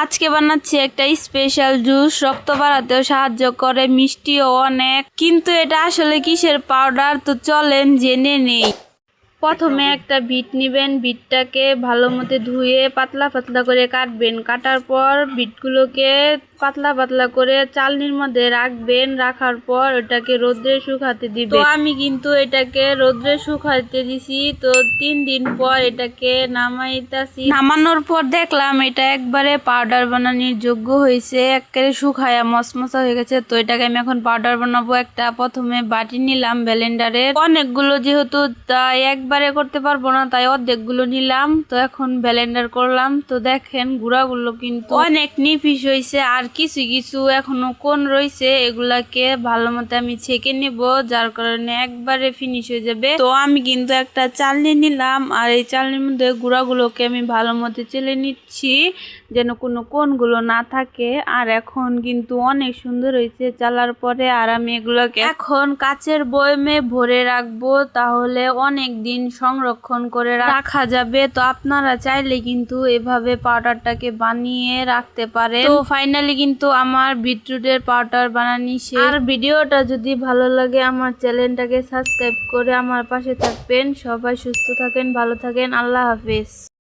আজকে বানাচ্ছি একটা স্পেশাল জুস, রক্ত বাড়াতেও সাহায্য করে, মিষ্টিও অনেক। কিন্তু এটা আসলে কিসের পাউডার, তো চলেন জেনে নেই। প্রথমে একটা বিট নেবেন, বিটটাকে ভালো মতো ধুয়ে পাতলা পাতলা করে কাটবেন। কাটার পর বিটগুলোকে পাতলা পাতলা করে চালনির মধ্যে রাখবেন। রাখার পর ওটাকে রোদ্রে শুকাতে দিবেন। তো আমি কিন্তু এটাকে রোদ্রে শুকাতে দিছি। তো 3 দিন পর এটাকে নামাইতাছি। নামানোর পর দেখলাম এটা একবারে পাউডার বানানোর যোগ্য হয়েছে, একেবারে শুকায়া মশমশা হয়ে গেছে। তো এটাকে আমি এখন পাউডার বানাবো। একটা প্রথমে বাটি নিলাম ব্লেন্ডারের, অনেকগুলো যেহেতু তাই একবারে করতে পারবো না, তাই অর্ধেকগুলো নিলাম। তো এখন ব্লেন্ডার করলাম। তো দেখেন গুঁড়াগুলো কিন্তু অনেক নিফিস হয়েছে, আর কিছু কিছু এখনো কোন রয়েছে, এগুলাকে ভালো মতো আমি ছেঁকে নিব, যার কারণে একবারে ফিনিশ হয়ে যাবে। তো আমি কিন্তু একটা চালনি নিলাম, আর এই চালনির মধ্যে গুঁড়াগুলোকে আমি ভালো মতো চেলে নিচ্ছি যেন কোনো কোনগুলো না থাকে। আর এখন কিন্তু অনেক সুন্দর হয়েছে চালার পরে। আর আমি এগুলোকে এখন কাচের বয়মে ভরে রাখবো, তাহলে অনেক দিন সংরক্ষণ করে রাখা যাবে। তো আপনারা চাইলে কিন্তু এভাবে পাউডারটাকে বানিয়ে রাখতে পারেন। তো ফাইনালি কিন্তু আমার বিটরুটের পাউডার বানানি শেষ। আর ভিডিওটা যদি ভালো লাগে আমার চ্যানেলটাকে সাবস্ক্রাইব করে আমার পাশে থাকবেন। সবাই সুস্থ থাকেন, ভালো থাকেন, আল্লাহ হাফেজ।